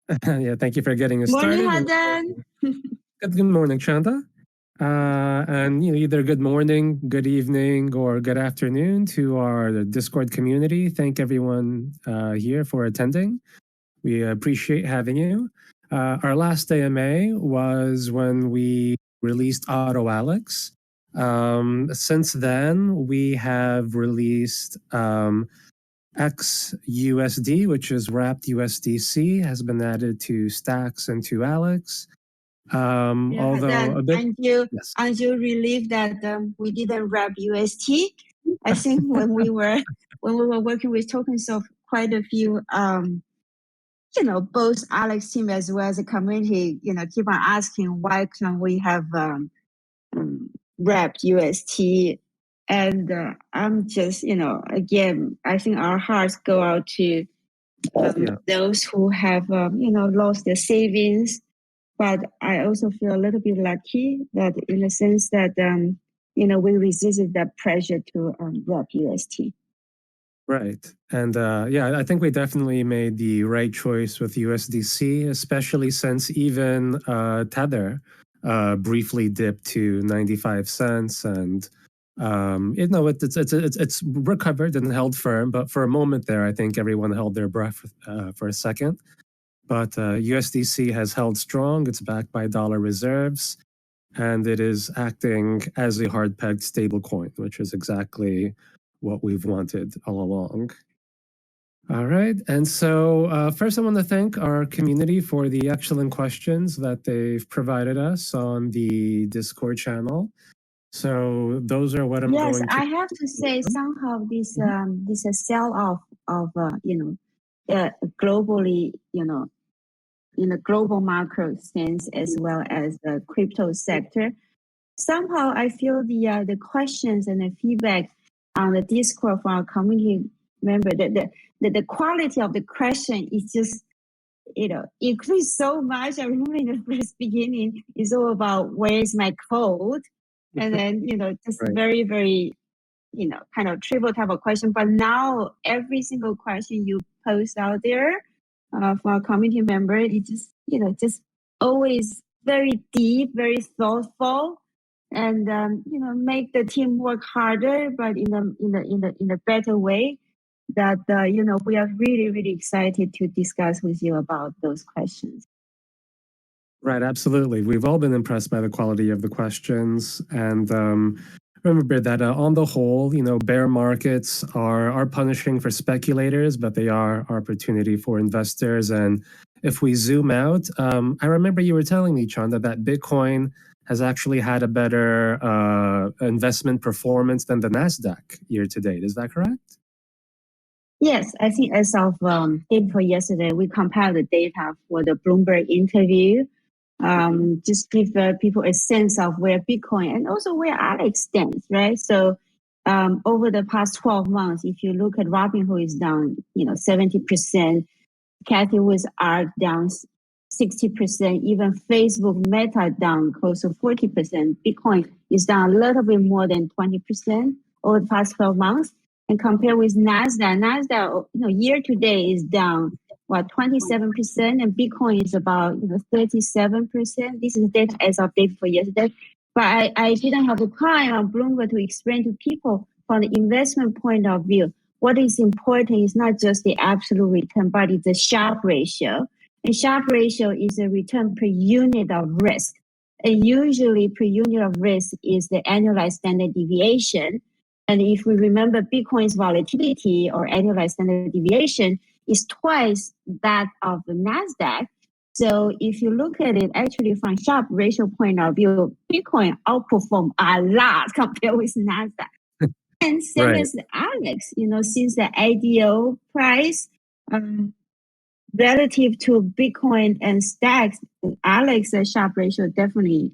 Yeah, thank you for getting us Morning, started. Hadan. Good morning, Chanda. And either good morning, good evening, or good afternoon to our Discord community. Thank everyone here for attending. We appreciate having you. Our last AMA was when we released Auto Alex. Since then, we have released XUSD, which is wrapped USDC, has been added to Stacks and to Alex. Although Hadan, a bit, yes. Aren't you relieved that we didn't wrap UST? I think when we were working with tokens of quite a few, both Alex team as well as the community, keep on asking why can't we have wrapped UST? And I'm just, again, I think our hearts go out to those who have, lost their savings. But I also feel a little bit lucky that in the sense that, we resisted that pressure to wrap UST. Right. And I think we definitely made the right choice with USDC, especially since even Tether briefly dipped to 95 cents. And, it's recovered and held firm. But for a moment there, I think everyone held their breath for a second. But USDC has held strong. It's backed by dollar reserves. And it is acting as a hard-pegged stablecoin, which is exactly what we've wanted all along. All right. And so first, I want to thank our community for the excellent questions that they've provided us on the Discord channel. So those are what I'm going to... Yes, I have to say somehow this sell-off of, globally, in the global macro sense as well as the crypto sector, somehow I feel the questions and the feedback on the Discord from our community member, the quality of the question is just, increased so much. I remember in the first beginning, it's all about where's my code? And then, just very, very, kind of trivial type of question. But now every single question you post out there for a community member, it just, just always very deep, very thoughtful, and make the team work harder, but in a better way. That we are really, really excited to discuss with you about those questions. Right, absolutely. We've all been impressed by the quality of the questions, and remember that on the whole, bear markets are punishing for speculators, but they are opportunity for investors. And if we zoom out, I remember you were telling me, Chanda, that Bitcoin has actually had a better investment performance than the NASDAQ year to date. Is that correct? Yes, I think as of day before yesterday, we compiled the data for the Bloomberg interview. Just give people a sense of where Bitcoin and also where Alex stands, right? So over the past 12 months, if you look at Robinhood is down, 70%, Cathie Wood's ARK down 60%, even Facebook Meta down close to 40%. Bitcoin is down a little bit more than 20% over the past 12 months. And compared with NASDAQ, year to date is down, 27%, and Bitcoin is about 37%. This is data as of day for yesterday. But I didn't have the time on Bloomberg to explain to people from the investment point of view. What is important is not just the absolute return, but it's the Sharpe ratio. And Sharpe ratio is a return per unit of risk. And usually per unit of risk is the annualized standard deviation. And if we remember Bitcoin's volatility or annualized standard deviation is twice that of the NASDAQ. So if you look at it actually from Sharpe ratio point of view, Bitcoin outperformed a lot compared with NASDAQ. And same as Alex, since the IDO price relative to Bitcoin and Stacks, Alex's Sharpe ratio definitely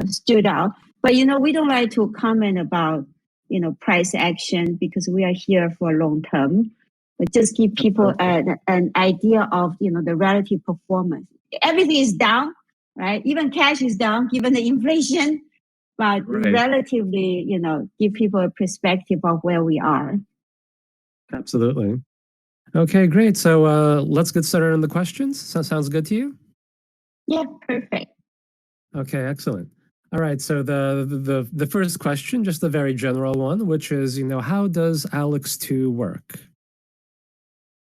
stood out. But, we don't like to comment about price action because we are here for long term, but just give people an idea of, the relative performance. Everything is down, right? Even cash is down given the inflation, but relatively, give people a perspective of where we are. Absolutely. Okay, great. So let's get started on the questions. Sounds good to you? Yeah, perfect. Okay, excellent. All right, so the first question, just a very general one, which is, how does ALEX2 work?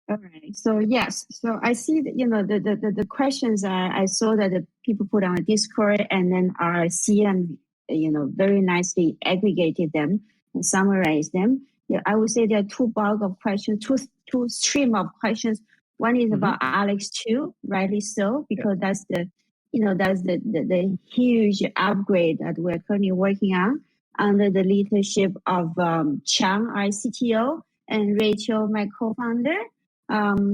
All right. So yes. So I see that, the questions I saw that the people put on Discord, and then our CM, very nicely aggregated them and summarized them. Yeah, I would say there are two bulk of questions, two stream of questions. One is about ALEX2, rightly so, because that's the huge upgrade that we're currently working on under the leadership of Chang, our CTO, and Rachel, my co-founder.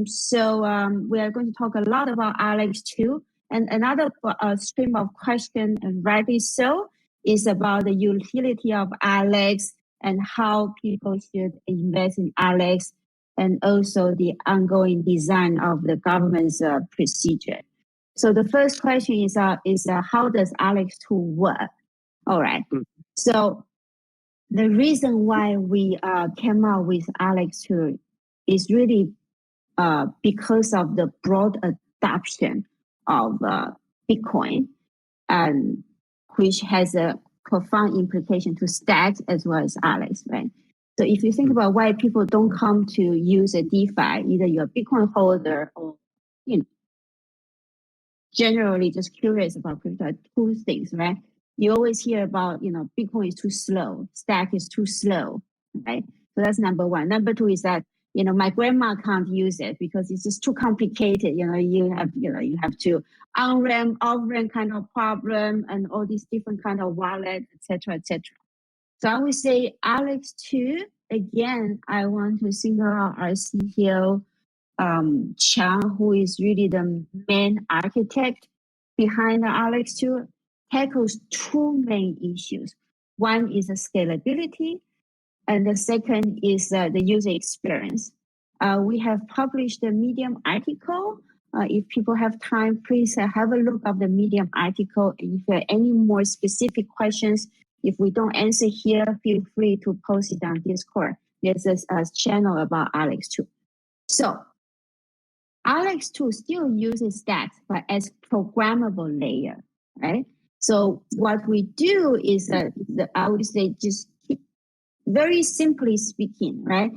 So we are going to talk a lot about ALEX2. And another stream of question, and rightly so, is about the utility of ALEX and how people should invest in ALEX, and also the ongoing design of the government's procedure. So the first question is how does ALEX2 work? All right. So the reason why we came out with ALEX2 is really because of the broad adoption of Bitcoin, and which has a profound implication to stacks as well as ALEX, right? So if you think about why people don't come to use a DeFi, either you're a Bitcoin holder or generally just curious about crypto, two things, right? You always hear about, Bitcoin is too slow, stack is too slow, right? So that's number one. Number two is that, my grandma can't use it because it's just too complicated. You have to on-ramp, off-ramp kind of problem and all these different kind of wallet, etc., etc. So I would say ALEX2, again, I want to single out our CTO, Chang, who is really the main architect behind the ALEX2, tackles two main issues. One is the scalability, and the second is the user experience. We have published a Medium article. If people have time, please have a look at the Medium article. And if there are any more specific questions, if we don't answer here, feel free to post it on Discord. There's a channel about ALEX2. So ALEX2 still uses stacks, but as programmable layer, right? So what we do is that I would say just very simply speaking, right?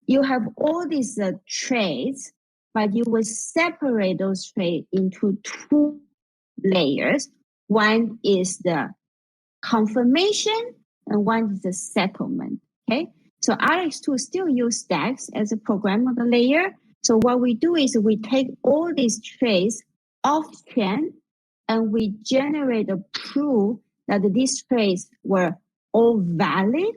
You have all these trades, but you will separate those trades into two layers. One is the confirmation and one is the settlement, okay? So ALEX2 still use stacks as a programmable layer. So what we do is we take all these trades off chain and we generate a proof that these trades were all valid.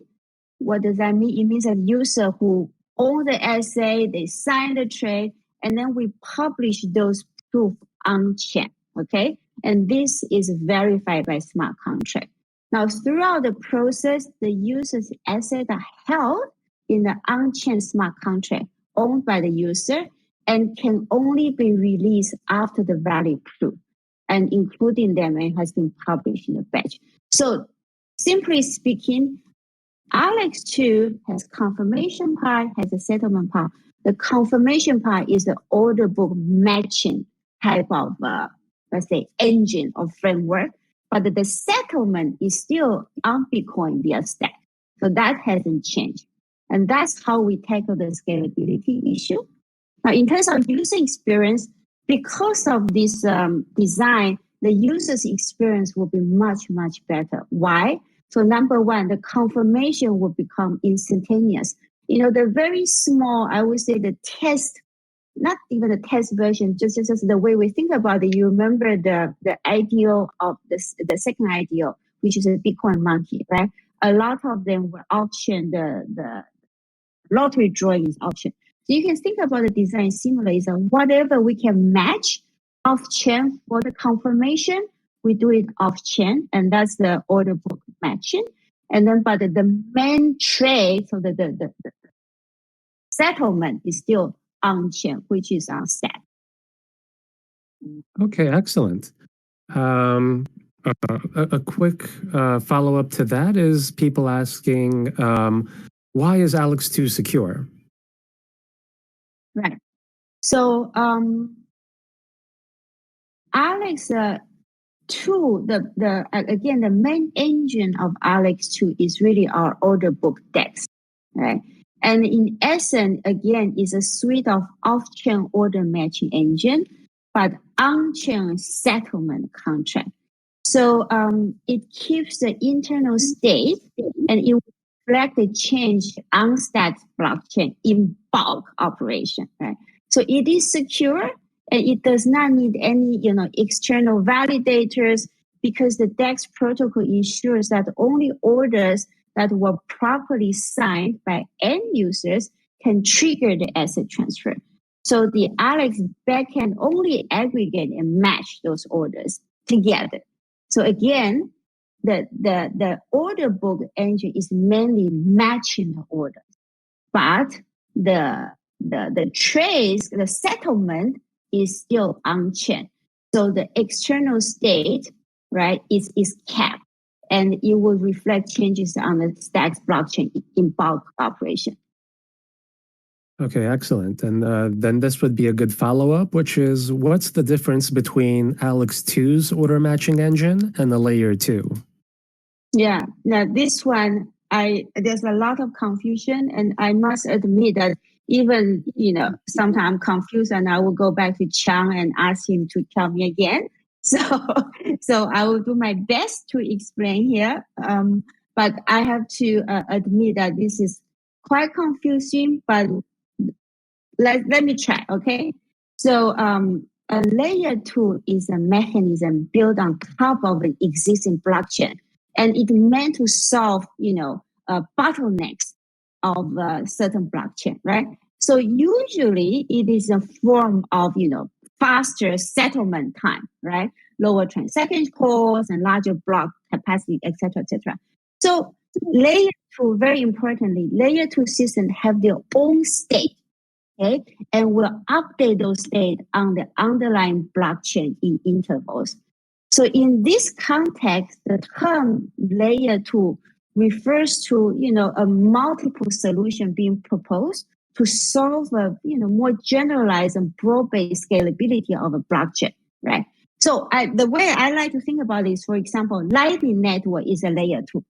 What does that mean? It means a user who own the assay, they sign the trade, and then we publish those proof on chain. Okay. And this is verified by smart contract. Now, throughout the process, the user's assets are held in the on-chain smart contract owned by the user and can only be released after the valid proof, and including them, it has been published in the batch. So simply speaking, ALEX2 has confirmation part, has a settlement part. The confirmation part is the order book matching type of, let's say, engine or framework. But the settlement is still on Bitcoin via stack. So that hasn't changed. And that's how we tackle the scalability issue. Now, in terms of user experience, because of this design, the user's experience will be much, much better. Why? So number one, the confirmation will become instantaneous. The very small, I would say the test, not even the test version, just the way we think about it. You remember the ideal of the second ideal, which is a Bitcoin monkey, right? A lot of them were auctioned, the lottery drawing is auctioned. So you can think about the design similar is whatever we can match off chain for the confirmation, we do it off chain, and that's the order book matching. And then, but the main trade, so the settlement is still on chain, which is on stack. Okay, excellent. A quick follow up to that is people asking, why is ALEX2 secure? Right. So ALEX2, again, the main engine of ALEX2 is really our order book DEX, right? And in essence, again, is a suite of off-chain order matching engine, but on-chain settlement contract. So it keeps the internal state and it reflects the change on stacked blockchain in bulk operation, right? So it is secure and it does not need any, external validators because the DEX protocol ensures that only orders that were properly signed by end users can trigger the asset transfer. So the ALEX backend only aggregate and match those orders together. So again, the order book engine is mainly matching the orders, but the trades, the settlement is still on-chain. So the external state, right, is kept and it will reflect changes on the Stacks blockchain in bulk operation. Okay, excellent. And then this would be a good follow-up, which is what's the difference between ALEX2's order matching engine and the layer 2? Yeah, now this one, there's a lot of confusion, and I must admit that even, sometimes I'm confused and I will go back to Chang and ask him to tell me again. So I will do my best to explain here. But I have to admit that this is quite confusing, but let me try, okay? So a layer 2 is a mechanism built on top of an existing blockchain, and it's meant to solve, bottlenecks of a certain blockchain, right? So usually it is a form of, faster settlement time, right? Lower transaction costs and larger block capacity, etc., etc. So layer 2, very importantly, layer 2 systems have their own state. Okay, and we'll update those state on the underlying blockchain in intervals. So in this context, the term layer 2 refers to, a multiple solution being proposed to solve a, more generalized and broad-based scalability of a blockchain, right? So the way I like to think about this, for example, Lightning Network is a layer 2,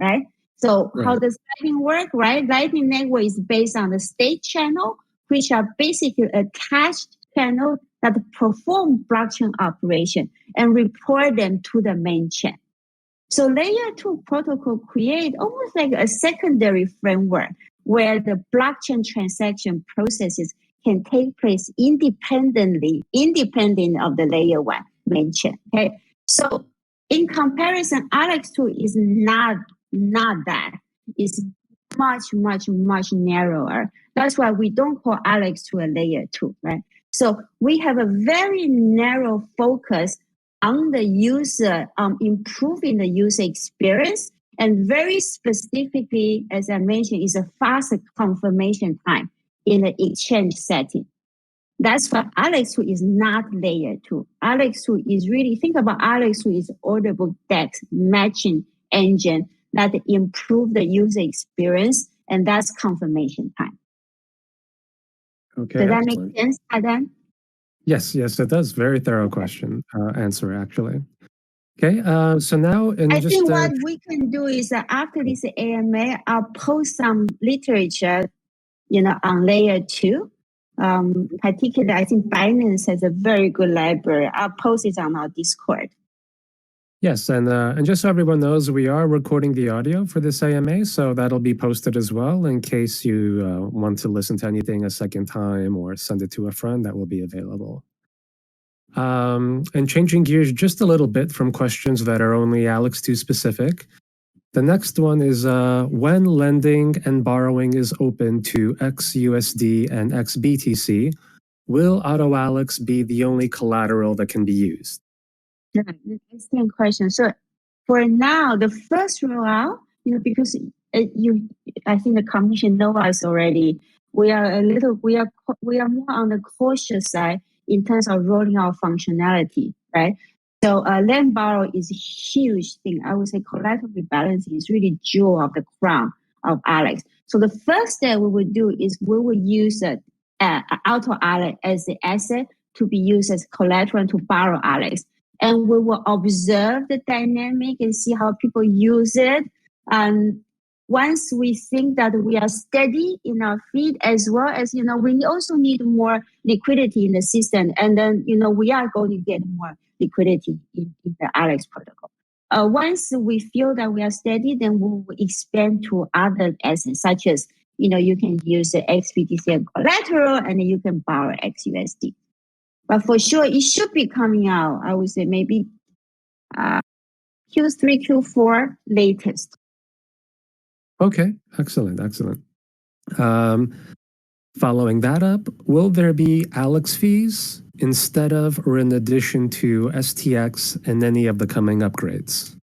right? So how does Lightning work, right? Lightning Network is based on the state channel, which are basically attached channels that perform blockchain operation and report them to the main chain. So layer 2 protocol create almost like a secondary framework where the blockchain transaction processes can take place independent of the layer 1 main chain. Okay. So in comparison, ALEX2 is not that. It's much narrower. That's why we don't call ALEX2 a layer 2, right? So we have a very narrow focus on the user, improving the user experience, and very specifically, as I mentioned, is a faster confirmation time in the exchange setting. That's why ALEX2 is not layer 2. ALEX2 is really, think about ALEX2 is order book DEX matching engine that improve the user experience, and that's confirmation time. Okay, does that make sense, Adam? Yes, it does. Very thorough question answer, actually. Okay, so now I think what we can do is after this AMA, I'll post some literature, on layer 2. Particularly, I think Binance has a very good library. I'll post it on our Discord. Yes, and just so everyone knows, we are recording the audio for this AMA, so that'll be posted as well in case you want to listen to anything a second time or send it to a friend. That will be available. And changing gears just a little bit from questions that are only ALEX2 specific, the next one is when lending and borrowing is open to XUSD and XBTC, will AutoAlex be the only collateral that can be used? Excellent question. So for now, the first rollout, because I think the commission knows us already. We are more on the cautious side in terms of rolling out functionality, right? So lend borrow is a huge thing. I would say collateral rebalancing is really jewel of the crown of ALEX. So the first step we would do is we will use out of ALEX as the asset to be used as collateral to borrow ALEX. And we will observe the dynamic and see how people use it. And once we think that we are steady in our feet, as well as, we also need more liquidity in the system. And then, we are going to get more liquidity in the ALEX protocol. Once we feel that we are steady, then we will expand to other assets, such as, you can use the XBTC collateral and you can borrow XUSD. But for sure, it should be coming out, I would say maybe Q3, Q4 latest. Okay, excellent. Following that up, will there be ALEX fees instead of or in addition to STX and any of the coming upgrades?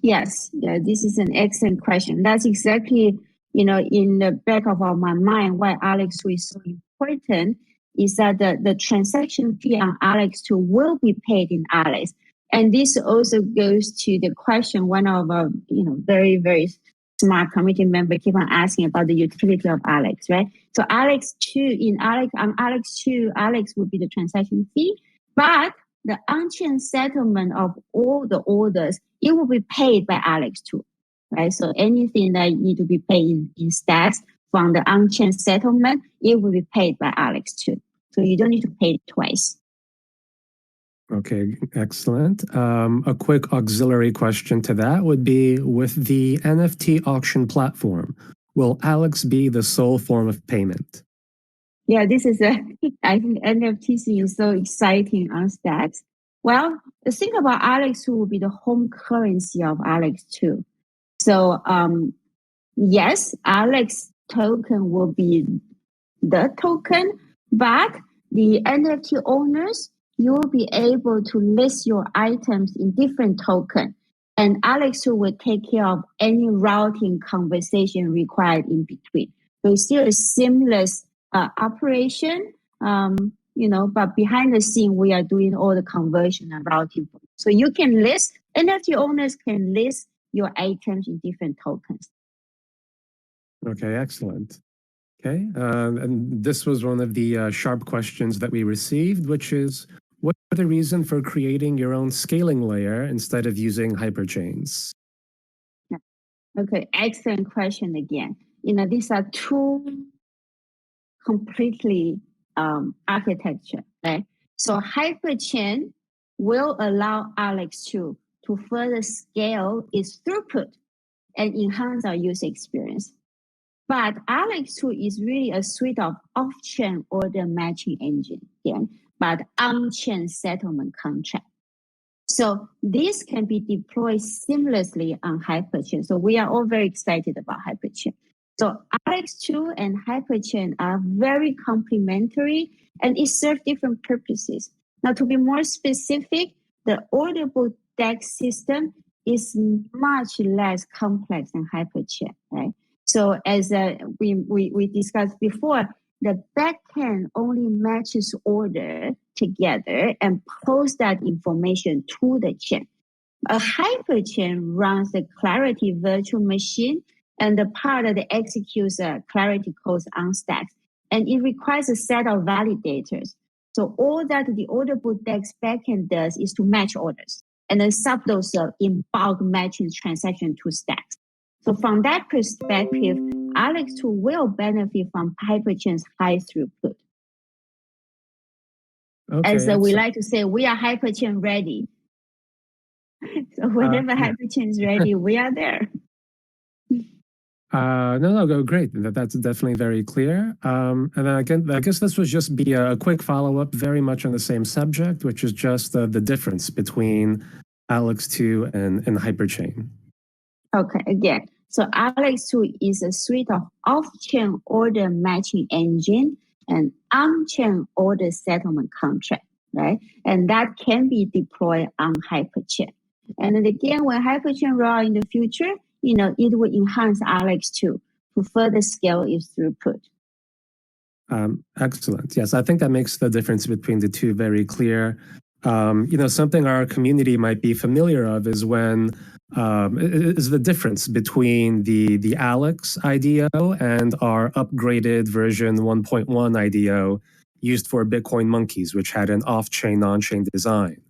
Yes, yeah, this is an excellent question. That's exactly, in the back of my mind, why ALEX2 is so important is that the transaction fee on ALEX2 will be paid in ALEX. And this also goes to the question one of our, very, very smart committee member keep on asking about the utility of ALEX, right? So ALEX2, on ALEX2, ALEX would be the transaction fee, but the on-chain settlement of all the orders, it will be paid by ALEX2, right? So anything that need to be paid in stacks from the on-chain settlement, it will be paid by ALEX2. So you don't need to pay it twice. Okay, excellent. A quick auxiliary question to that would be, with the NFT auction platform, will ALEX be the sole form of payment? Yeah, this is I think NFT is so exciting on stacks. Well, the thing about ALEX2 will be the home currency of ALEX2. So yes, ALEX token will be the token, but the NFT owners, you will be able to list your items in different tokens. And ALEX2 will take care of any routing conversation required in between. So it's still a seamless operation, but behind the scene, we are doing all the conversion and routing. So you can list, NFT owners can list your items in different tokens. Okay, excellent. Okay, and this was one of the sharp questions that we received, which is, what's the reason for creating your own scaling layer instead of using hyperchains? Okay, excellent question again. These are two completely architecture, right? So hyperchain will allow ALEX2 to further scale its throughput and enhance our user experience. But ALEX2 is really a suite of off-chain order matching engine, but on-chain settlement contract. So this can be deployed seamlessly on Hyperchain. So we are all very excited about Hyperchain. So ALEX2 and Hyperchain are very complementary and it serves different purposes. Now, to be more specific, the orderable DEX system is much less complex than Hyperchain, right? So as we discussed before, the backend only matches order together and posts that information to the chain. A hyperchain runs the Clarity virtual machine and the part that executes Clarity codes on stacks. And it requires a set of validators. So all that the orderable DEX backend does is to match orders and then sub those in bulk matching transaction to stacks. So from that perspective, ALEX2 will benefit from Hyperchain's high throughput. Okay, As we like to say, we are Hyperchain ready. So whenever Hyperchain is ready, we are there. No, great. That's definitely very clear. And then I guess this would just be a quick follow-up, very much on the same subject, which is just the difference between ALEX2 and Hyperchain. Okay, again, so ALEX2 is a suite of off-chain order matching engine and on-chain order settlement contract, right? And that can be deployed on Hyperchain. And then again, when Hyperchain roll out in the future, it will enhance ALEX2 to further scale its throughput. Excellent. Yes, I think that makes the difference between the two very clear. Something our community might be familiar of is when is the difference between the ALEX IDO and our upgraded version 1.1 IDO used for Bitcoin monkeys, which had an off-chain, on-chain design.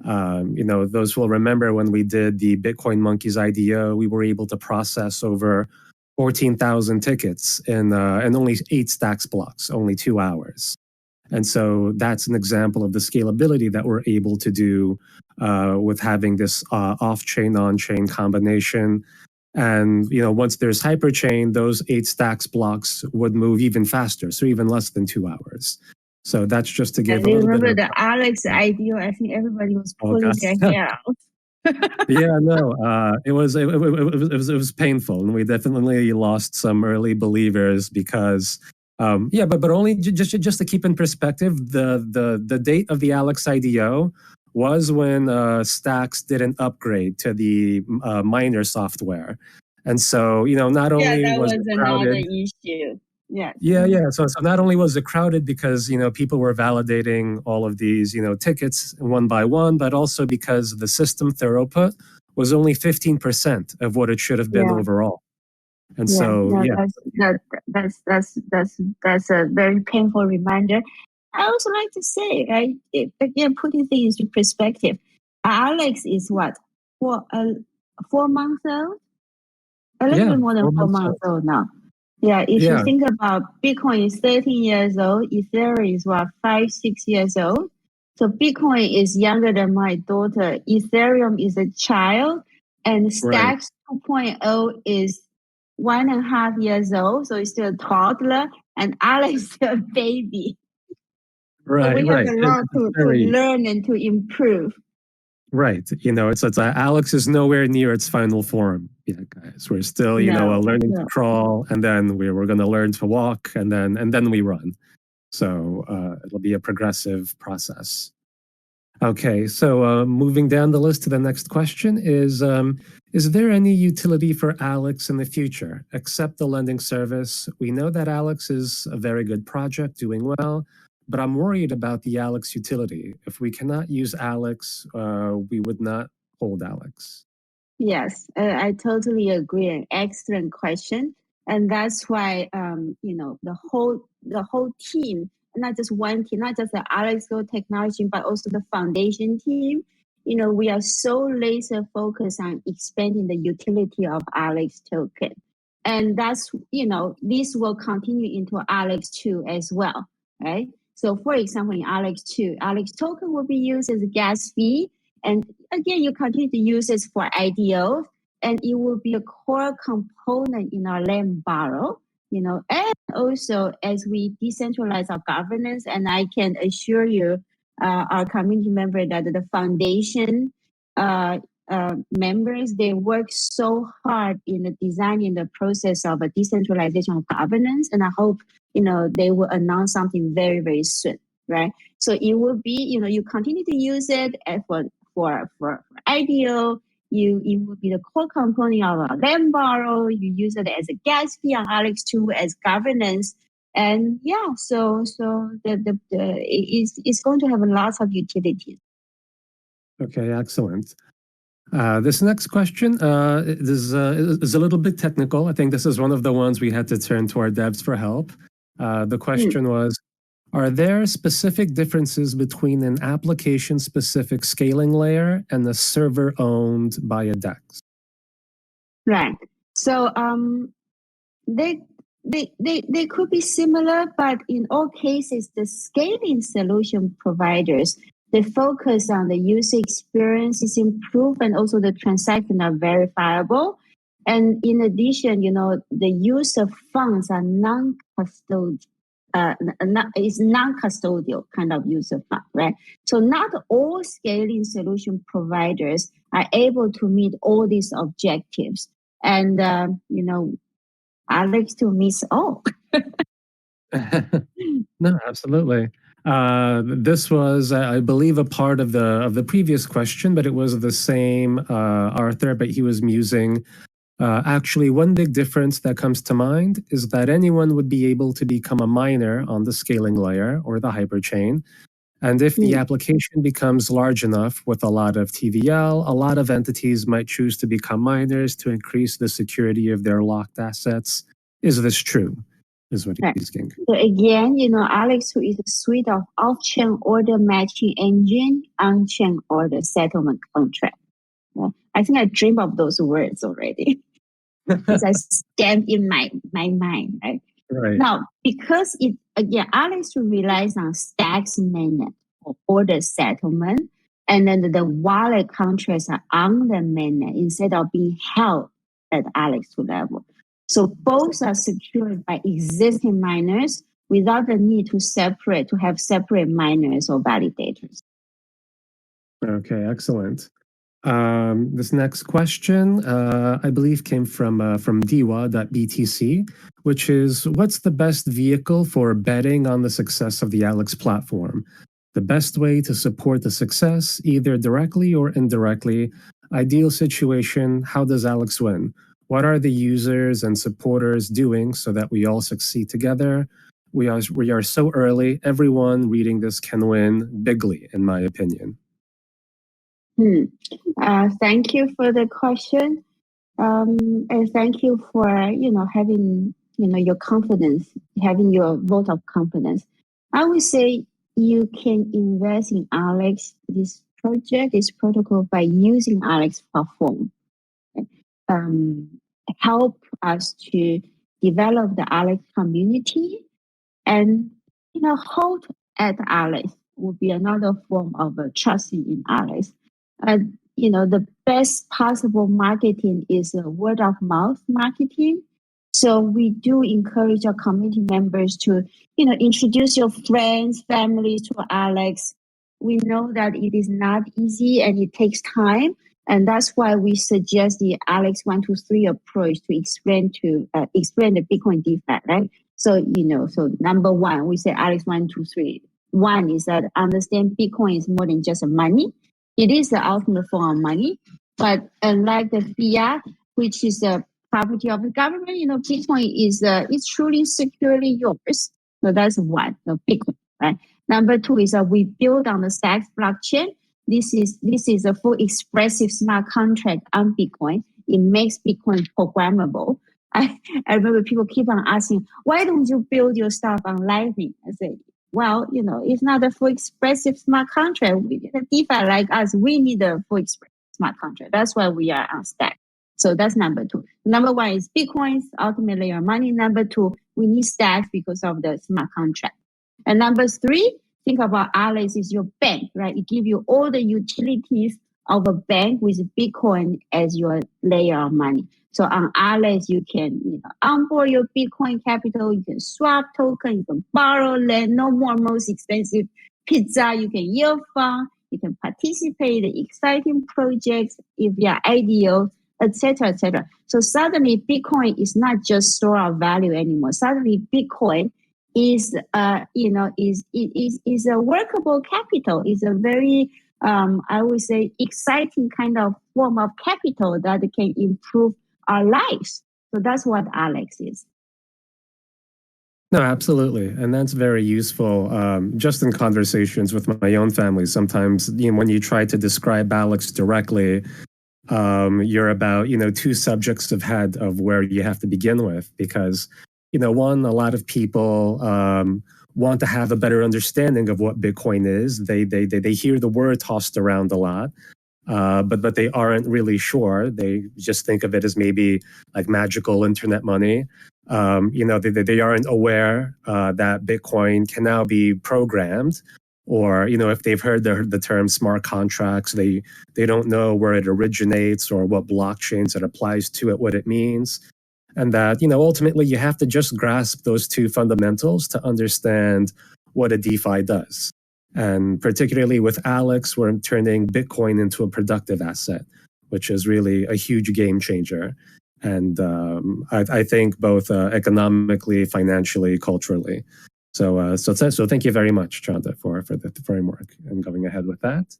Those will remember when we did the Bitcoin monkeys IDO, we were able to process over 14,000 tickets in only 8 stacks blocks, only 2 hours. And so that's an example of the scalability that we're able to do with having this off-chain, on-chain combination. And once there's hyperchain, those 8 stacks blocks would move even faster, so even less than 2 hours. So that's just to give a little bit of... remember the ALEX IDO, I think everybody was pulling their hair out. Yeah, no, it was painful, and we definitely lost some early believers because, but only just to keep in perspective, the date of the ALEX IDO was when Stacks didn't upgrade to the miner software, and so not only that was it another crowded, issue. Yes. Yeah. So not only was it crowded because people were validating all of these tickets one by one, but also because the system throughput was only 15% of what it should have been overall. And that's a very painful reminder. I also like to say, right, again, putting things into perspective. ALEX is what, 4 months old, a little bit more than 4 months old now. Yeah, if you think about Bitcoin is 13 years old, Ethereum is what, 5, 6 years old. So Bitcoin is younger than my daughter. Ethereum is a child, and Stacks 2.0 is 1.5 years old, so it's still a toddler, and ALEX is a baby. So we have a lot to learn and to improve. Right. It's ALEX is nowhere near its final form. Yeah, guys, we're still, learning to crawl, and then we're going to learn to walk, and then we run. So it'll be a progressive process. Okay, so moving down the list to the next question is there any utility for ALEX in the future, except the lending service? We know that ALEX is a very good project, doing well, but I'm worried about the ALEX utility. If we cannot use ALEX, we would not hold ALEX. Yes, I totally agree. An excellent question. And that's why, the whole team, not just one team, not just the ALEX2 technology, but also the foundation team, we are so laser focused on expanding the utility of ALEX token. And that's, this will continue into ALEX2 as well, right? So for example, in ALEX2, ALEX token will be used as a gas fee. And again, you continue to use it for IDO, and it will be a core component in our land borrow, and also as we decentralize our governance, and I can assure you, our community member, that the foundation members, they work so hard in the designing the process of a decentralization of governance, and I hope they will announce something very, very soon, right? So it will be, you continue to use it for IDO. It will be the core component of a land borrow. You use it as a gas fee on ALEX2 as governance. And so it's going to have lots of utilities. Okay, excellent. This next question is a little bit technical. I think this is one of the ones we had to turn to our devs for help. The question was, are there specific differences between an application-specific scaling layer and the server owned by a DEX? Right. So they could be similar, but in all cases, the scaling solution providers, they focus on the user experience is improved, and also the transactions are verifiable. And in addition, the use of funds are non-custodial. Is non-custodial kind of use of fund, right? So not all scaling solution providers are able to meet all these objectives. And, ALEX2 meets all. No, absolutely. This was, I believe, a part of the previous question, but it was the same Arthur, but he was musing. Actually, one big difference that comes to mind is that anyone would be able to become a miner on the scaling layer or the hyperchain, And if the application becomes large enough with a lot of TVL, a lot of entities might choose to become miners to increase the security of their locked assets. Is this true? Is what he's asking. So again, ALEX2 is a suite of off-chain order matching engine, on-chain order settlement contract. I think I dream of those words already. Because I stand in my mind, right? Right. Now, because ALEX2 relies on stacks mainnet for order settlement, and then the wallet contracts are on the mainnet instead of being held at ALEX2 level. So both are secured by existing miners without the need to have separate miners or validators. Okay, excellent. This next question, I believe, came from Diwa.btc, which is, what's the best vehicle for betting on the success of the ALEX platform? The best way to support the success, either directly or indirectly. Ideal situation, how does ALEX win? What are the users and supporters doing so that we all succeed together? We are so early. Everyone reading this can win bigly, in my opinion. Thank you for the question, and thank you for having your confidence, having your vote of confidence. I would say you can invest in ALEX, this project, this protocol, by using ALEX platform. Help us to develop the ALEX community, and hold at ALEX would be another form of trusting in ALEX. The best possible marketing is word of mouth marketing. So we do encourage our community members to, introduce your friends, families to ALEX. We know that it is not easy and it takes time. And that's why we suggest the ALEX 1, 2, 3 approach to explain the Bitcoin DeFi, right? So, so number one, we say ALEX 1, 2, 3. One is that understand Bitcoin is more than just money. It is the ultimate form of money, but unlike the fiat, which is a property of the government, Bitcoin is truly securely yours. So that's one, the Bitcoin, right? Number two is that we build on the Stacks blockchain. This is a full expressive smart contract on Bitcoin. It makes Bitcoin programmable. I remember people keep on asking, why don't you build your stuff on Lightning? I say, well, it's not a full expressive smart contract. DeFi like us, we need a full expressive smart contract. That's why we are on Stack. So that's number two. Number one is Bitcoins, ultimately your money. Number two, we need Stacks because of the smart contract. And number three, think about ALEX is your bank, right? It gives you all the utilities of a bank with Bitcoin as your layer of money. So on ALEX, you can onboard your Bitcoin capital, you can swap token, you can borrow land, no more most expensive pizza, you can yield fund, you can participate in exciting projects if you're ideal, etc., etc. So suddenly Bitcoin is not just store of value anymore. Suddenly Bitcoin is a workable capital. Is a very I would say exciting kind of form of capital that can improve our lives. So that's what ALEX is. No, absolutely. And that's very useful just in conversations with my own family. Sometimes, when you try to describe ALEX directly, you're about, two subjects of where you have to begin with. Because, one, a lot of people want to have a better understanding of what Bitcoin is. They hear the word tossed around a lot. But they aren't really sure. They just think of it as maybe like magical internet money. They aren't aware that Bitcoin can now be programmed, or if they've heard the term smart contracts, they don't know where it originates or what blockchains it applies to it, what it means, and that ultimately you have to just grasp those two fundamentals to understand what a DeFi does. And particularly with ALEX, we're turning Bitcoin into a productive asset, which is really a huge game changer. And I think both economically, financially, culturally. So thank you very much, Chanda, for the framework and going ahead with that.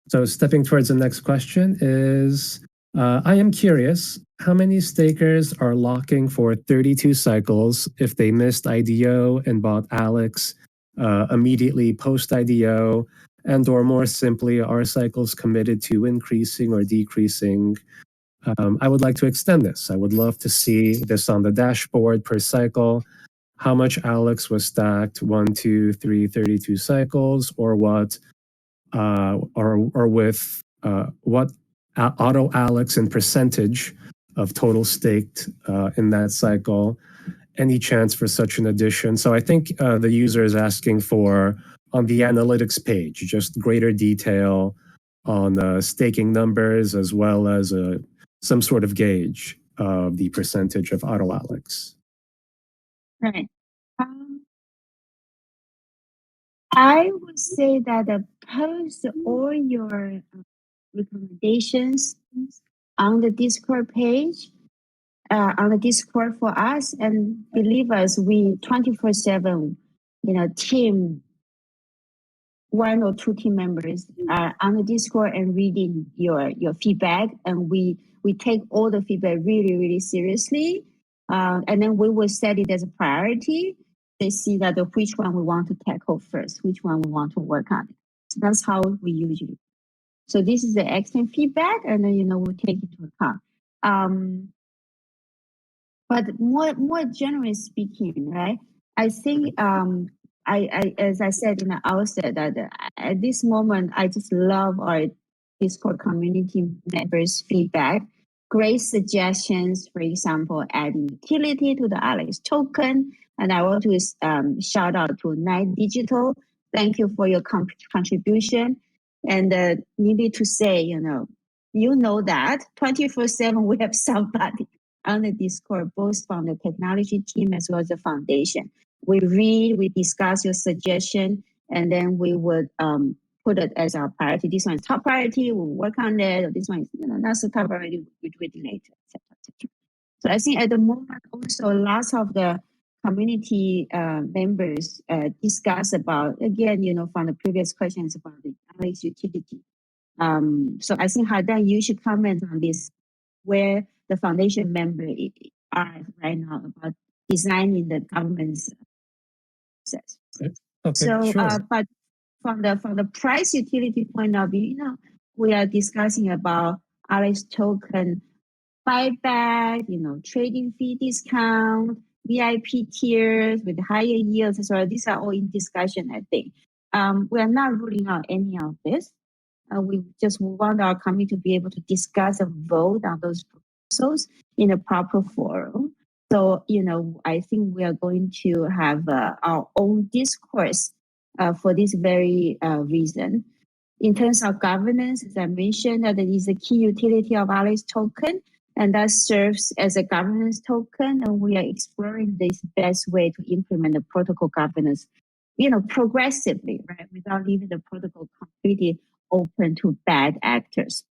So stepping towards the next question is, I am curious, how many stakers are locking for 32 cycles if they missed IDO and bought ALEX immediately post-IDO, and or more simply, are cycles committed to increasing or decreasing? I would like to extend this. I would love to see this on the dashboard per cycle. How much ALEX was stacked 1, 2, 3, 32 cycles, or what, or with what auto ALEX in percentage of total staked in that cycle. Any chance for such an addition? So I think the user is asking for, on the analytics page, just greater detail on staking numbers as well as some sort of gauge of the percentage of auto ALEX. Right. I would say that post all your recommendations on the Discord page, on the Discord for us, and believe us, we 24/7, team, 1 or 2 team members are on the Discord and reading your feedback, and we take all the feedback really, really seriously, and then we will set it as a priority. They see that which one we want to tackle first, which one we want to work on. So that's how we usually. So this is the excellent feedback, and then we'll take it into account. But more generally speaking, right? I think I as I said in the outset that at this moment I just love our Discord community members' feedback. Great suggestions, for example, adding utility to the ALEX token. And I want to shout out to Night Digital. Thank you for your contribution. And needed to say, you know that 24/7 we have somebody on the Discord, both from the technology team as well as the foundation. We read, we discuss your suggestion, and then we would put it as our priority. This one is top priority, we'll work on it. Or this one is not so top priority, we'll do it later, etc., etc. So I think at the moment also lots of the community members discuss about, again, from the previous questions about the ALEX utility. So I think Hadan, you should comment on this, where the foundation members are right now about designing the government's process. Okay, So, sure. but from the price utility point of view, we are discussing about ALEX token buyback, trading fee discount, VIP tiers with higher yields as well. These are all in discussion, I think. We are not ruling out any of this. We just want our community to be able to discuss and vote on those proposals in a proper forum. So, I think we are going to have our own discourse for this very reason. In terms of governance, as I mentioned, that it is a key utility of ALEX token, and that serves as a governance token. And we are exploring this best way to implement the protocol governance, progressively, right, without leaving the protocol completely open to bad actors.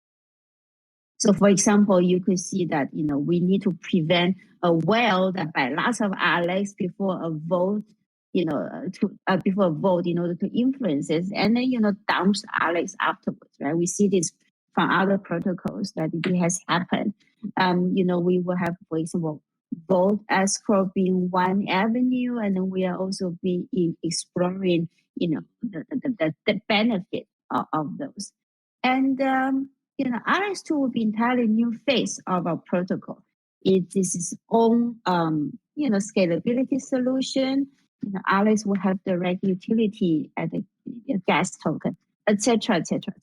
So, for example, you could see that we need to prevent a whale that buy lots of ALEX before a vote, before a vote in order to influence it, and then dumps ALEX afterwards. Right? We see this from other protocols that it has happened. We will have, for example, vote escrow being one avenue, and then we are also exploring, the benefit of those. And ALEX2 will be entirely new phase of our protocol. It is its own scalability solution. ALEX will have direct utility at the gas token, etc., etc.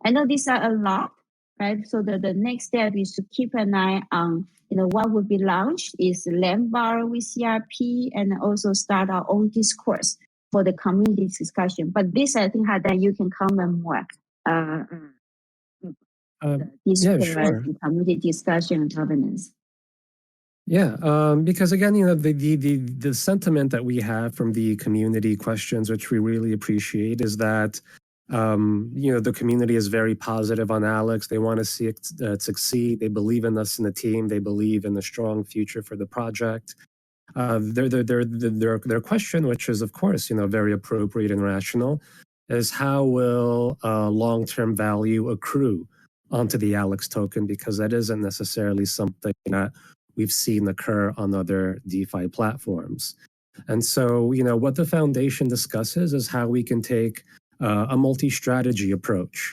I know these are a lot, right? So the next step is to keep an eye on what will be launched is land borrow with CRP, and also start our own discourse for the community discussion. But this, I think, Hadan, you can comment more. Yeah, sure. Community discussion and governance. Yeah, because again, the sentiment that we have from the community questions, which we really appreciate, is that the community is very positive on ALEX. They want to see it succeed. They believe in us in the team. They believe in the strong future for the project. Their question, which is of course very appropriate and rational, is how will long-term value accrue onto the ALEX token, because that isn't necessarily something that we've seen occur on other DeFi platforms. And so, you know, what the foundation discusses is how we can take a multi-strategy approach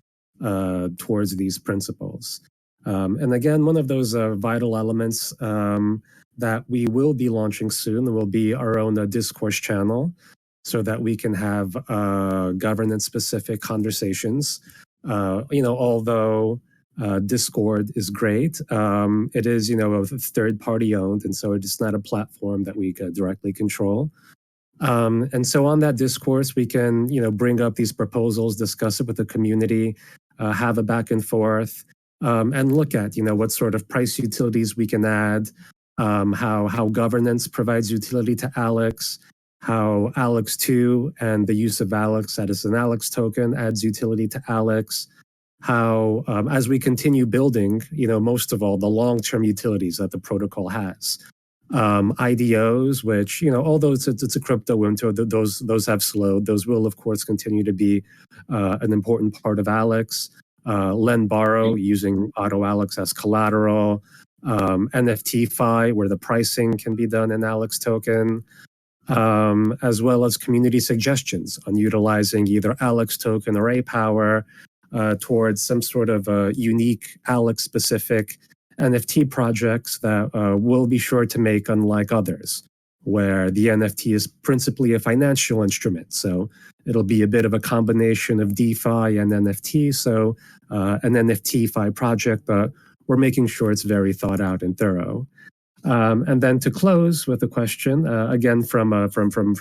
towards these principles. And again, one of those vital elements that we will be launching soon will be our own discourse channel, so that we can have governance-specific conversations. You know, although Discord is great, it is, you know, a third-party owned, and so it's not a platform that we could directly control. And so on that discourse, we can, you know, bring up these proposals, discuss it with the community, have a back and forth, and look at, you know, what sort of price utilities we can add, how governance provides utility to ALEX, how ALEX2 and the use of ALEX as an ALEX token adds utility to ALEX, how as we continue building, you know, most of all, the long-term utilities that the protocol has. IDOs, which, you know, although it's a crypto winter, those have slowed. Those will, of course, continue to be an important part of ALEX. Lend borrow using auto ALEX as collateral. NFT fi, where the pricing can be done in ALEX token, as well as community suggestions on utilizing either ALEX token or A-Power towards some sort of unique ALEX-specific NFT projects that we'll be sure to make unlike others, where the NFT is principally a financial instrument. So it'll be a bit of a combination of DeFi and NFT. So an NFT-fi project, but we're making sure it's very thought out and thorough. And then to close with a question, again from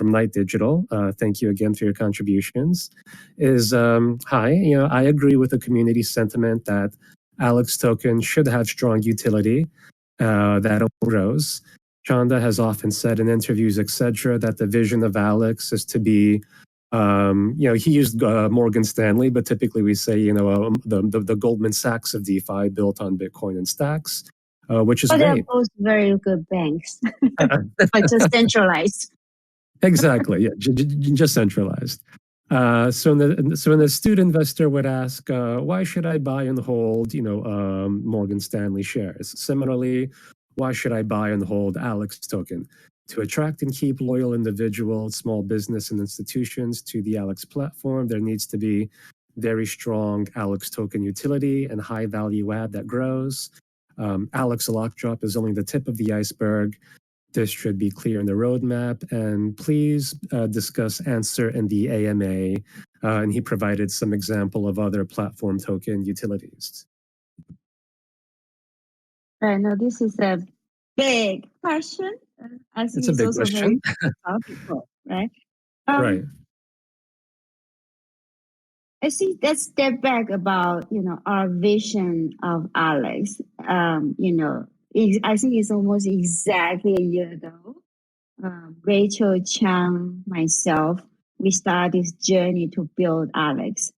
Night Digital, thank you again for your contributions, is, hi, you know, I agree with the community sentiment that ALEX token should have strong utility that grows. Chanda has often said in interviews, etc., that the vision of ALEX is to be, you know, he used Morgan Stanley, but typically we say, you know, the Goldman Sachs of DeFi built on Bitcoin and stacks, which is great. They're both very good banks, but just centralized. Exactly, yeah, just centralized. So an astute investor would ask, why should I buy and hold, you know, Morgan Stanley shares? Similarly, why should I buy and hold ALEX token? To attract and keep loyal individuals, small business and institutions to the ALEX platform, there needs to be very strong ALEX token utility and high value add that grows. ALEX lock drop is only the tip of the iceberg. This should be clear in the roadmap, and please discuss answer in the AMA. And he provided some example of other platform token utilities. Right, now this is a big question. I think it's a big question. Very topical, right? Right. I think let's step back about, you know, our vision of ALEX. You know, I think it's almost exactly a year ago. Rachel Chang, myself, we started this journey to build ALEX.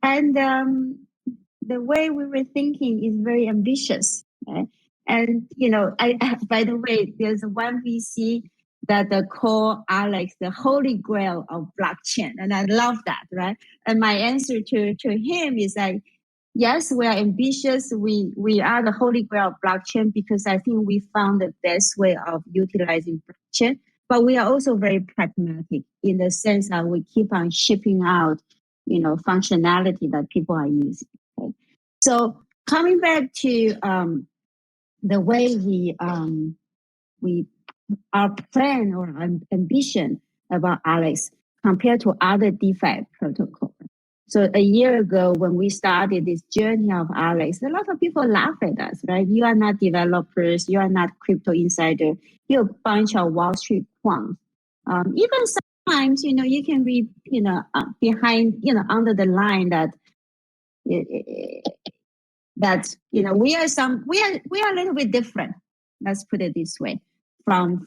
And the way we were thinking is very ambitious. Right? And, you know, by the way, there's one VC that call ALEX the holy grail of blockchain. And I love that, right? And my answer to him is like, yes, we are ambitious. We are the holy grail of blockchain because I think we found the best way of utilizing blockchain. But we are also very pragmatic in the sense that we keep on shipping out, you know, functionality that people are using. Okay? So coming back to the way we our plan or ambition about ALEX compared to other DeFi protocols. So a year ago, when we started this journey of ALEX, a lot of people laugh at us, right? You are not developers, you are not crypto insider, you're a bunch of Wall Street quants. Even sometimes, you know, you can be, you know, behind, you know, under the line that that, you know, we are a little bit different. Let's put it this way, from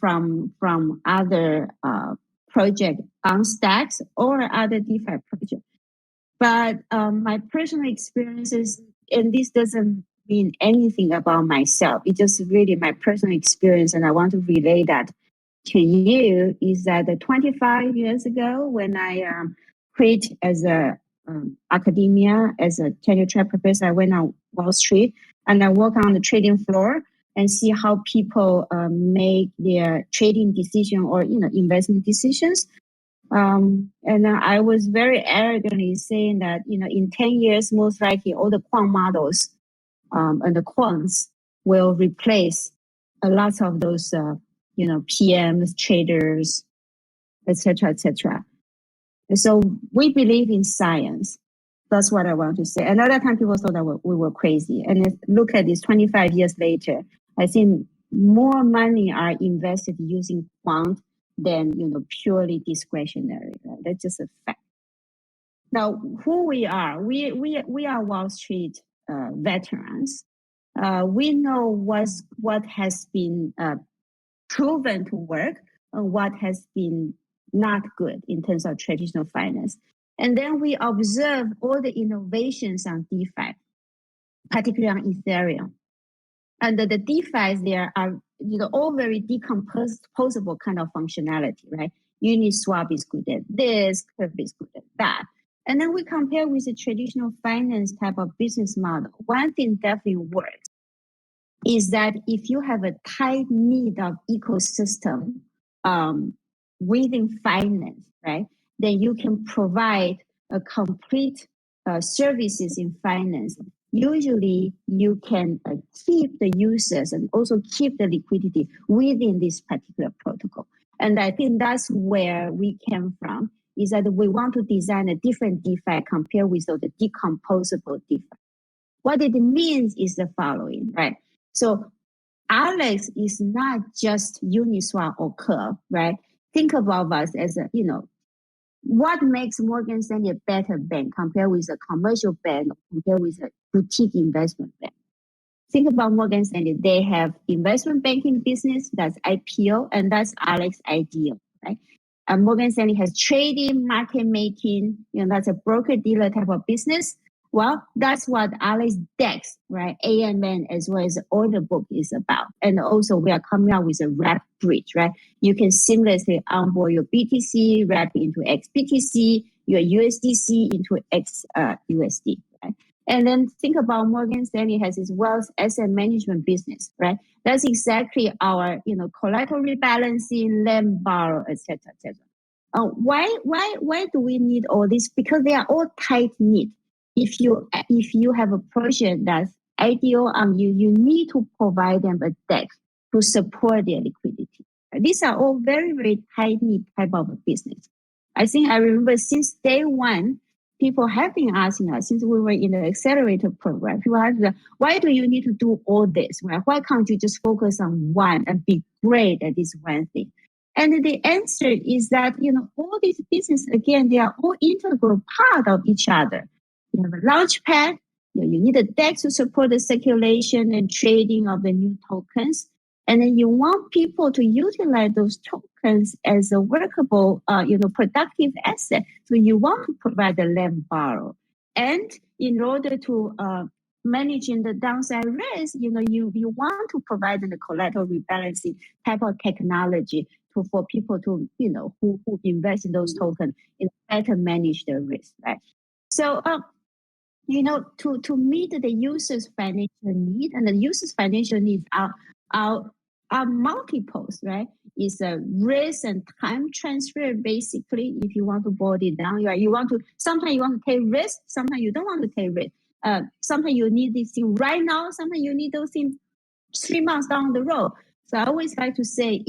other project on stacks or other DeFi projects. But my personal experiences, and this doesn't mean anything about myself. It's just really my personal experience, and I want to relay that to you. Is that 25 years ago, when I quit as a academia as a tenure track professor, I went on Wall Street and I worked on the trading floor. and see how people make their trading decision or investment decisions. And I was very arrogantly saying that in 10 years, most likely all the quant models and the quants will replace a lot of those PMs, traders, etc., etc. So we believe in science. That's what I want to say. Another time people thought that we were crazy. And look at this 25 years later, I think more money are invested using quant than purely discretionary. Right? That's just a fact. Now, who we are are Wall Street veterans. We know what has been proven to work and what has been not good in terms of traditional finance. And then we observe all the innovations on DeFi, particularly on Ethereum. And the DeFis there are all very decomposable kind of functionality, right? Uniswap is good at this, Curve is good at that. And then we compare with the traditional finance type of business model. One thing definitely works is that if you have a tight knit of ecosystem within finance, right, then you can provide a complete services in finance. Usually, you can keep the users and also keep the liquidity within this particular protocol. And I think that's where we came from, is that we want to design a different DeFi compared with the decomposable DeFi. What it means is the following, right? So ALEX is not just Uniswap or Curve, right? Think about us as what makes Morgan Stanley a better bank compared with a commercial bank, compared with a boutique investment bank? Think about Morgan Stanley. They have investment banking business, that's IPO, and that's ALEX IDEO, right? And Morgan Stanley has trading, market making, that's a broker-dealer type of business. Well, that's what ALEX DEX, right? AMN as well as the order book is about. And also we are coming out with a wrap bridge, right? You can seamlessly onboard your BTC, wrap into XBTC, your USDC into XUSD, right? And then think about Morgan Stanley has its wealth asset management business, right? That's exactly our, collateral rebalancing, lend, borrow, etc., etc. Why do we need all this? Because they are all tight knit. If you have a project that's ideal on you, you need to provide them a DEX to support their liquidity. These are all very, very tight-knit type of business. I think I remember since day one, people have been asking us, since we were in the accelerator program, people ask us, why do you need to do all this? Right? Why can't you just focus on one and be great at this one thing? And the answer is that, all these businesses, again, they are all integral part of each other. You have a launch pad. You need a DEX to support the circulation and trading of the new tokens. And then you want people to utilize those tokens as a workable, productive asset. So you want to provide the lend borrow. And in order to managing the downside risk, you want to provide the collateral rebalancing type of technology for people to, who invest in those tokens, better manage their risk, right? So, to meet the user's financial need, and the user's financial needs are multiples, right? It's a risk and time transfer, basically. If you want to boil it down, sometimes you want to take risk, sometimes you don't want to take risk. Sometimes you need this thing right now, sometimes you need those things 3 months down the road. So I always like to say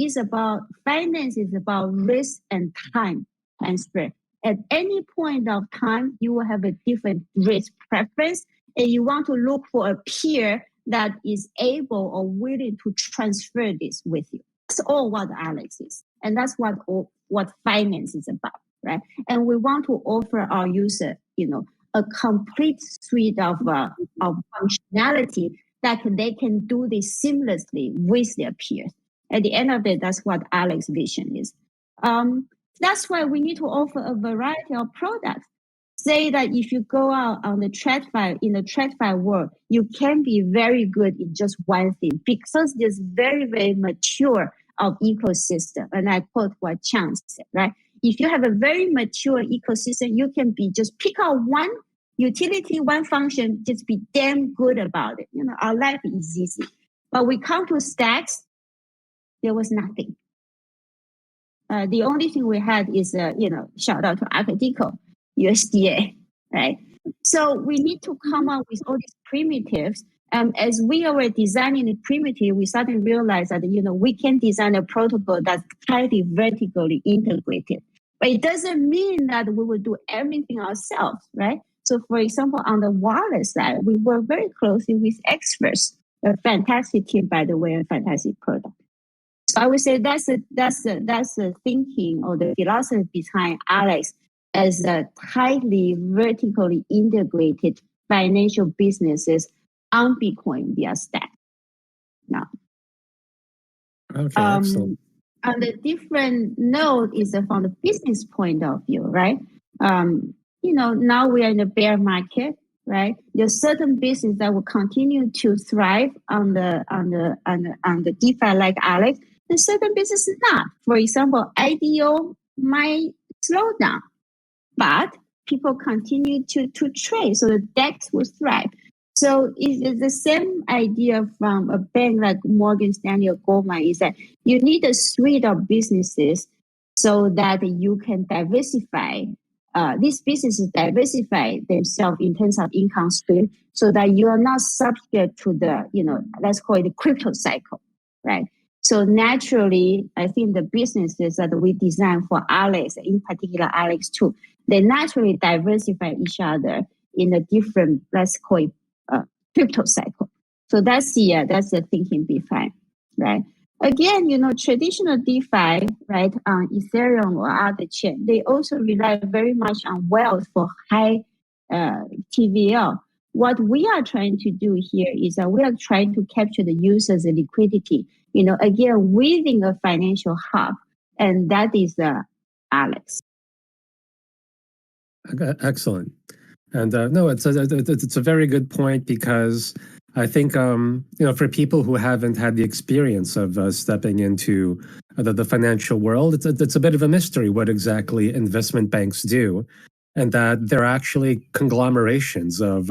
finance is about risk and time transfer. At any point of time, you will have a different risk preference, and you want to look for a peer that is able or willing to transfer this with you. That's all what ALEX is. And that's what finance is about, right? And we want to offer our user, a complete suite of functionality that they can do this seamlessly with their peers. At the end of it, that's what ALEX vision is. That's why we need to offer a variety of products. Say that if you go out on the in the TradFi world, you can be very good in just one thing because there's very, very mature of ecosystem. And I quote what Chang said, right? If you have a very mature ecosystem, you can just pick out one utility, one function, just be damn good about it. Our life is easy. But we come to stacks, there was nothing. The only thing we had is, shout out to Arcadico, USDA, right? So we need to come up with all these primitives. As we were designing the primitive, we suddenly realized that, we can design a protocol that's highly vertically integrated. But it doesn't mean that we will do everything ourselves, right? So for example, on the wallet side, we work very closely with experts. A fantastic team, by the way, a fantastic product. So I would say that's the thinking or the philosophy behind ALEX as a tightly vertically integrated financial businesses on Bitcoin via stack. Now, Okay, excellent. On the different node is from the business point of view, right? Now we are in a bear market, right? There's certain business that will continue to thrive on the DeFi like ALEX. There's certain businesses not. For example, IDO might slow down, but people continue to trade, so the DEX will thrive. So it's the same idea from a bank like Morgan Stanley or Goldman is that you need a suite of businesses so that you can diversify. These businesses diversify themselves in terms of income stream so that you are not subject to the, let's call it the crypto cycle, right? So naturally, I think the businesses that we design for ALEX, in particular ALEX2, they naturally diversify each other in a different, let's call it, crypto cycle. So that's the thinking behind, right? Again, traditional DeFi, right, on Ethereum or other chain, they also rely very much on wealth for high TVL. What we are trying to do here is that we are trying to capture the users' liquidity, again, within a financial hub, and that is ALEX. Excellent. And no, it's a very good point, because I think for people who haven't had the experience of stepping into the financial world, it's a bit of a mystery what exactly investment banks do, and that they're actually conglomerations of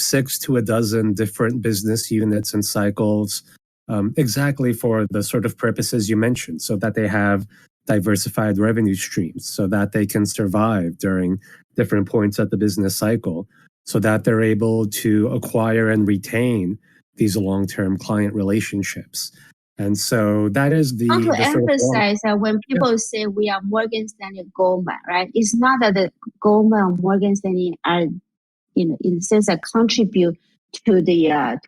6 to a dozen different business units and cycles, exactly for the sort of purposes you mentioned, so that they have diversified revenue streams, so that they can survive during different points at the business cycle, so that they're able to acquire and retain these long-term client relationships. And so that is the. I want to emphasize that when people say we are Morgan Stanley Goldman, right? It's not that the Goldman or Morgan Stanley are, in a sense, that contribute to the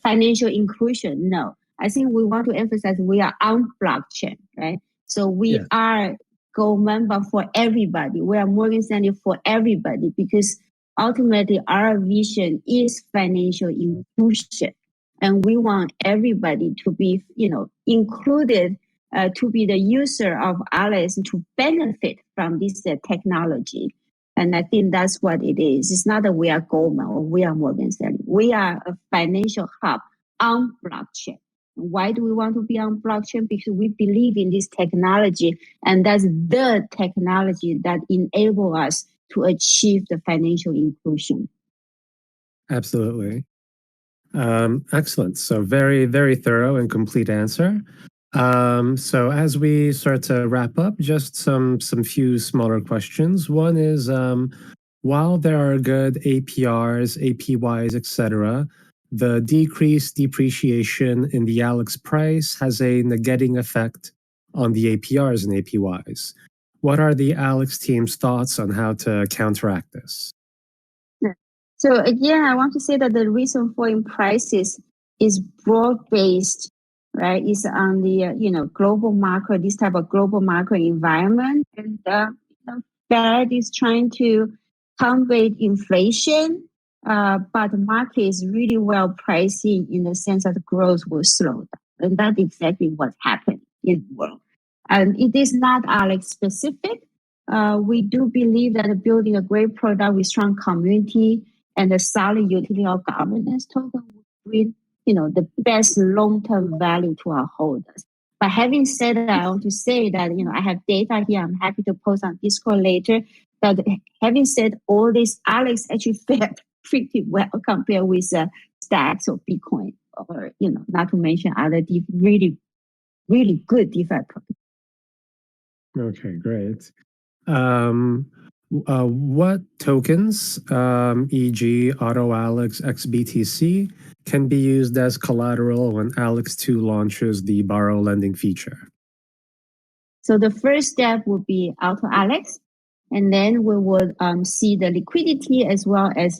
financial inclusion. No, I think we want to emphasize we are on blockchain, right? So we are Goldman, but for everybody. We are Morgan Stanley for everybody, because ultimately our vision is financial inclusion. And we want everybody to be, included, to be the user of ALEX, to benefit from this technology. And I think that's what it is. It's not that we are Goldman or we are Morgan Stanley. We are a financial hub on blockchain. Why do we want to be on blockchain? Because we believe in this technology, and that's the technology that enables us to achieve the financial inclusion. Absolutely. Excellent. So very, very thorough and complete answer. So as we start to wrap up, just some few smaller questions. One is, while there are good APRs, APYs, etc., the decreased depreciation in the ALEX price has a negating effect on the APRs and APYs. What are the ALEX team's thoughts on how to counteract this? So again, I want to say that the reason for in prices is broad-based, right? It's on the global market, this type of global market environment, and the Fed is trying to combat inflation, but the market is really well pricing in the sense that the growth will slow down, and that's exactly what's happened in the world. And it is not ALEX specific. We do believe that building a great product with strong community and a solid utility of governance token will bring, the best long-term value to our holders. But having said that, I want to say that, I have data here. I'm happy to post on Discord later. But having said all this, ALEX actually fared pretty well compared with stacks or Bitcoin, or not to mention other really, really good DeFi products. Okay, great. What tokens, e.g., Auto Alex XBTC, can be used as collateral when ALEX2 launches the borrow lending feature? So the first step would be Auto Alex, and then we would see the liquidity as well as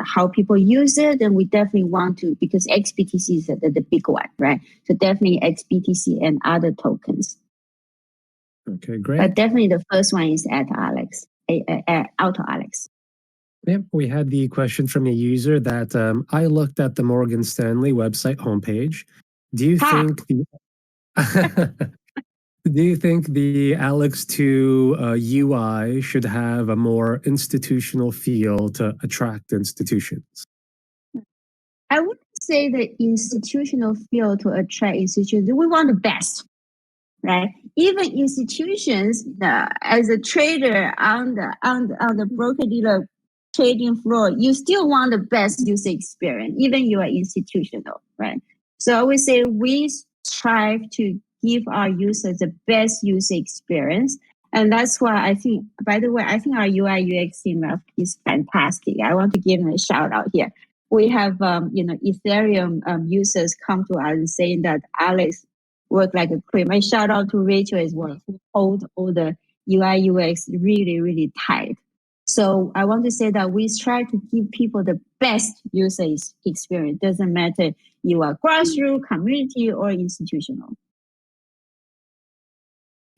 how people use it. And we definitely want to, because XBTC is the big one, right? So definitely XBTC and other tokens. Okay, great. But definitely the first one is at Alex, Auto Alex. Yep, we had the question from a user that I looked at the Morgan Stanley website homepage. Do you think the do you think the ALEX2 UI should have a more institutional feel to attract institutions? I would say the institutional feel to attract institutions. We want the best, right? Even institutions, as a trader on the broker dealer trading floor, you still want the best user experience, even you are institutional, right? So I would say we strive to give our users the best user experience. And that's why I think, by the way, I think our UI UX team is fantastic. I want to give them a shout out here. We have, Ethereum users come to us saying that Alex work like a cream. I shout out to Rachel as well, who hold all the UI UX really, really tight. So I want to say that we try to give people the best user experience. Doesn't matter you are grassroots, community, or institutional.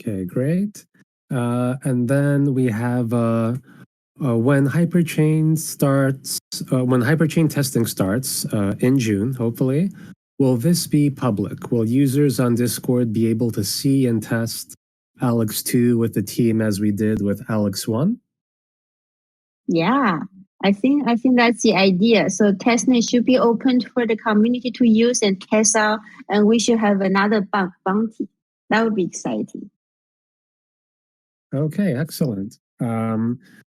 Okay, great. And then we have when hyperchain starts, when hyperchain testing starts in June, hopefully, will this be public? Will users on Discord be able to see and test ALEX2 with the team as we did with ALEX1? Yeah, I think that's the idea. So testnet should be open for the community to use and test out, and we should have another bounty. That would be exciting. Okay, excellent.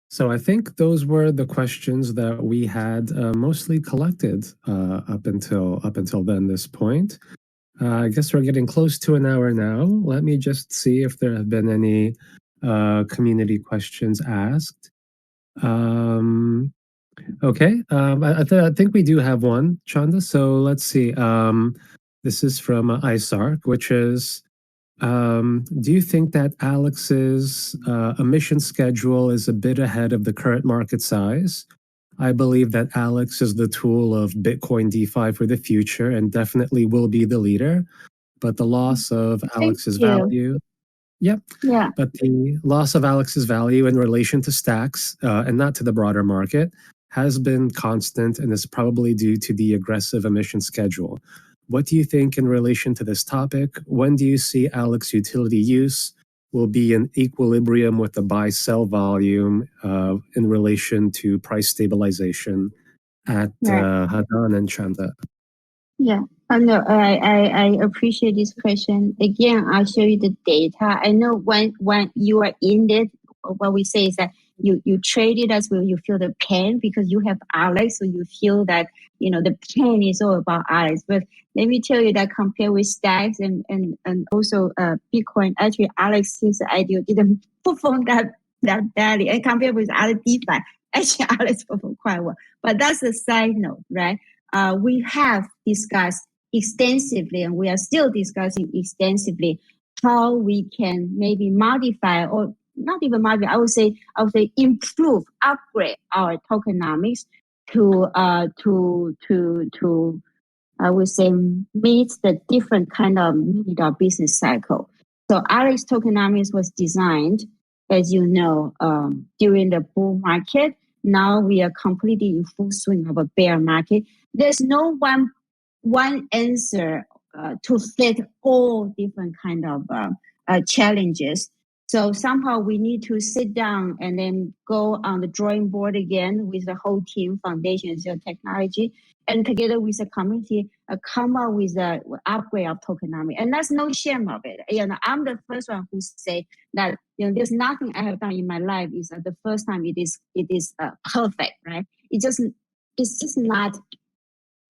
So I think those were the questions that we had mostly collected up until then this point. I guess we're getting close to an hour now. Let me just see if there have been any community questions asked. Okay, I think we do have one, Chanda. So let's see. This is from ISARC, which is, do you think that Alex's emission schedule is a bit ahead of the current market size? I believe that Alex is the tool of Bitcoin DeFi for the future and definitely will be the leader. But the loss of Alex's value, yep. Yeah. But the loss of Alex's value in relation to stacks and not to the broader market has been constant and is probably due to the aggressive emission schedule. What do you think in relation to this topic? When do you see Alex utility use will be in equilibrium with the buy-sell volume in relation to price stabilization at Hadan and Chanda? Yeah, no, I appreciate this question. Again, I'll show you the data. I know when you are in it, what we say is that you trade it as well, you feel the pain because you have Alex, so you feel that the pain is all about Alex. But let me tell you that compared with stacks and also Bitcoin, actually Alex's ideal didn't perform that badly, and compared with other DeFi, actually Alex performed quite well. But that's a side note, right? We have discussed extensively, and we are still discussing extensively how we can maybe modify, or not even modify, I would say improve, upgrade our tokenomics to I would say meet the different kind of need of business cycle. So Alex tokenomics was designed, as you know, during the bull market. Now we are completely in full swing of a bear market. There's no one answer to fit all different kind of challenges. So somehow we need to sit down and then go on the drawing board again with the whole team, foundations, technology, and together with the community, come up with an upgrade of tokenomics. And that's no shame of it. I'm the first one who say that there's nothing I have done in my life is the first time it is perfect, right? It just it's just not,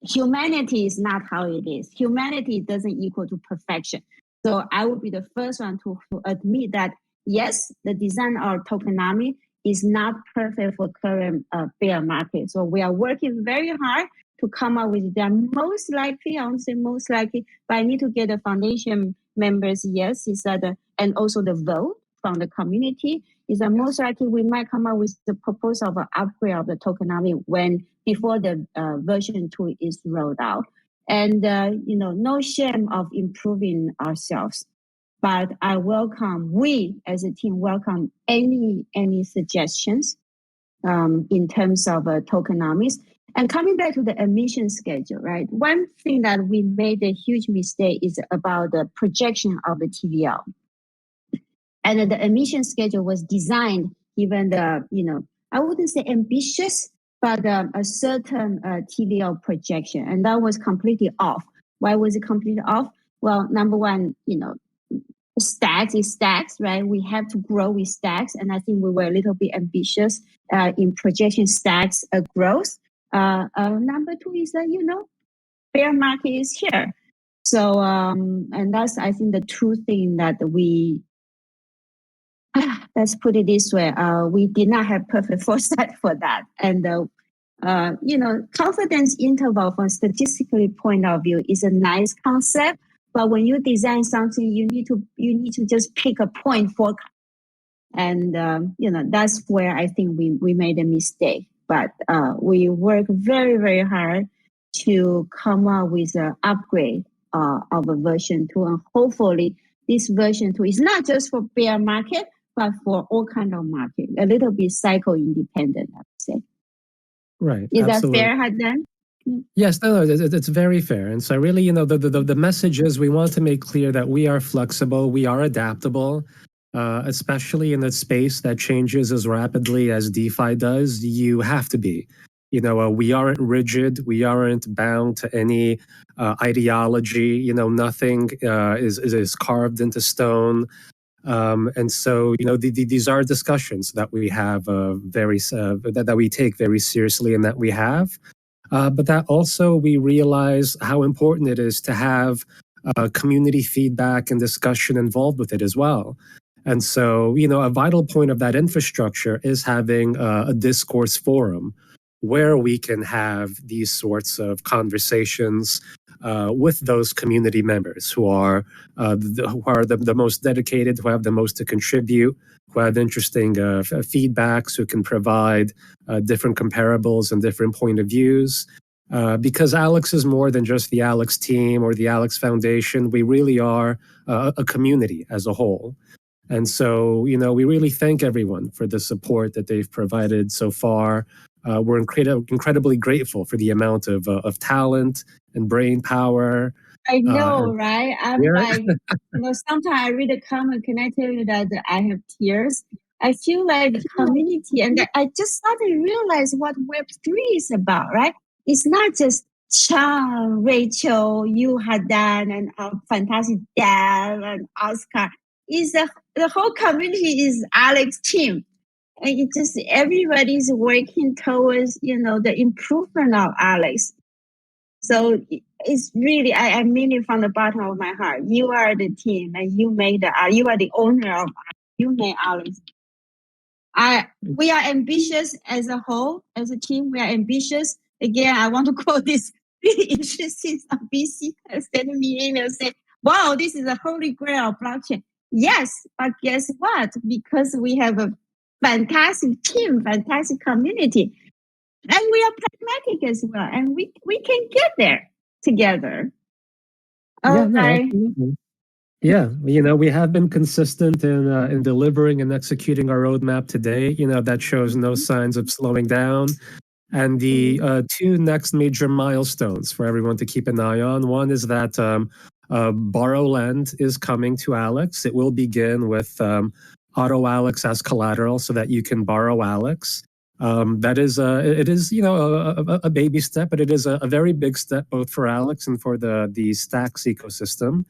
humanity is not how it is. Humanity doesn't equal to perfection. So I would be the first one to admit that, yes, the design of tokenomics is not perfect for current bear market. So we are working very hard to come up with the most likely, I won't say most likely, but I need to get the foundation members, yes, is that, and also the vote from the community, is that most likely we might come up with the proposal of an upgrade of the tokenomics when before the version 2 is rolled out. And, no shame of improving ourselves. But we as a team welcome any suggestions in terms of tokenomics. And coming back to the emission schedule, right? One thing that we made a huge mistake is about the projection of the TVL. And the emission schedule was designed given the, I wouldn't say ambitious, but a certain TVL projection. And that was completely off. Why was it completely off? Well, number one, stacks is stacks, right? We have to grow with stacks. And I think we were a little bit ambitious in projection stacks growth. Number two is that, bear market is here. So, and that's, I think, the two things that let's put it this way, we did not have perfect foresight for that. And, confidence interval from statistically point of view is a nice concept, but when you design something, you need to just pick a point for, and, that's where I think we made a mistake. But we work very, very hard to come up with an upgrade of a version 2. And hopefully this version 2 is not just for bear market, but for all kind of market, a little bit cycle independent, I would say. Right. Is absolutely. that fair, Hadan? Yes, no, it's very fair. And so really, the message is we want to make clear that we are flexible, we are adaptable, especially in a space that changes as rapidly as DeFi does. You have to be. We aren't rigid. We aren't bound to any ideology. Nothing is carved into stone. And so, these are discussions that we have that we take very seriously and that we have. But that also we realize how important it is to have community feedback and discussion involved with it as well. And so, a vital point of that infrastructure is having a discourse forum where we can have these sorts of conversations with those community members who are the most dedicated, who have the most to contribute, who have interesting feedbacks, who can provide different comparables and different point of views. Because ALEX is more than just the ALEX team or the ALEX Foundation. We really are a community as a whole. And so, we really thank everyone for the support that they've provided so far. We're incredibly grateful for the amount of talent and brain power. I know, right? I'm like, sometimes I read a comment, can I tell you that I have tears? I feel like the community, and I just suddenly realized what Web3 is about, right? It's not just Chang, Rachel, you, Hadan, and our fantastic Dan and Oscar. It's the whole community is ALEX team. And it just everybody's working towards, the improvement of ALEX. So it's really, I mean it from the bottom of my heart. You are the team, and you are the owner of, you made ALEX. We are ambitious as a whole, as a team. We are ambitious. Again, I want to quote this really interesting BC sending me email saying, "Wow, this is a holy grail of blockchain." Yes, but guess what? Because we have a fantastic team, fantastic community, and we are pragmatic as well, and we can get there together. Absolutely. Yeah, we have been consistent in delivering and executing our roadmap today. That shows no signs of slowing down. And the two next major milestones for everyone to keep an eye on. One is that Borrow Lend is coming to ALEX. It will begin with Auto ALEX as collateral so that you can borrow ALEX. That is, it is, a baby step, but it is a very big step both for ALEX and for the Stacks ecosystem.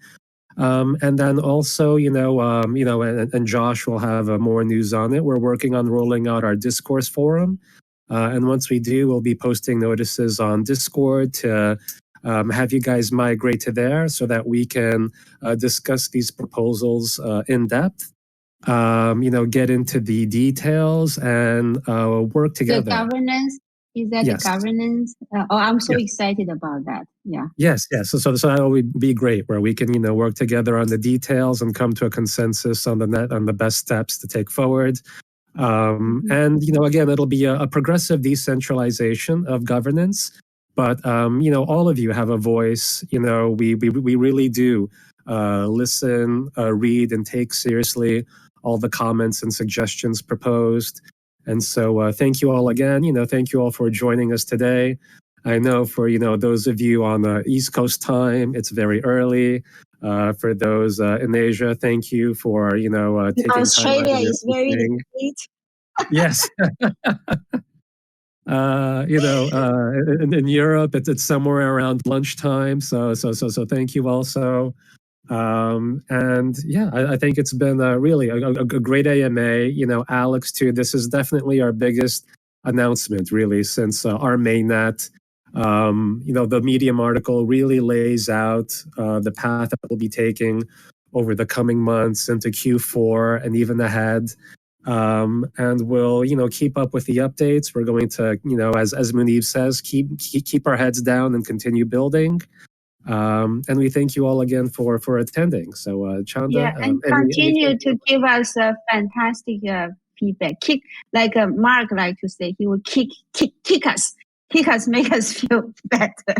And then also, and Josh will have more news on it. We're working on rolling out our discourse forum. And once we do, we'll be posting notices on Discord to have you guys migrate to there so that we can discuss these proposals in depth. Get into the details and work together. The governance, is that yes. the governance? I'm so excited about that. Yeah. Yes. So that would be great, where we can work together on the details and come to a consensus on the best steps to take forward. And again, it'll be a progressive decentralization of governance. But all of you have a voice. We really do listen, read, and take seriously all the comments and suggestions proposed. And so thank you all again. Thank you all for joining us today. I know for those of you on the East Coast time, it's very early. For those in Asia, thank you for taking Australia time out of your is very late. Yes. In Europe, it's somewhere around lunchtime. So thank you also. And yeah, I think it's been really a great AMA. ALEX2, this is definitely our biggest announcement, really, since our mainnet. The Medium article really lays out the path that we'll be taking over the coming months into Q4 and even ahead. And we'll, keep up with the updates. We're going to, as Munib says, keep our heads down and continue building. And we thank you all again for attending. So, Chanda, and continue to give us a fantastic feedback. Like Mark like to say, he will kick us, make us feel better,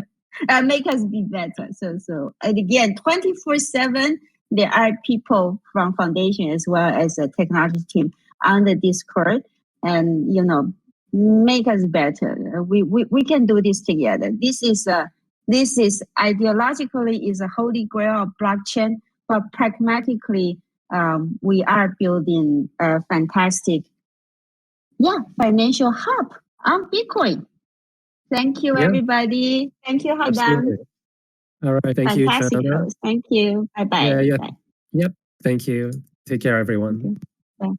make us be better. So and again, 24/7, there are people from foundation as well as the technology team on the Discord, and make us better. We can do this together. This is ideologically is a holy grail of blockchain, but pragmatically, we are building a fantastic, financial hub on Bitcoin. Thank you, everybody. Thank you, Hadan. All right, thank you, Chanda. Thank you. Bye-bye. Yep. Thank you. Take care, everyone. Bye.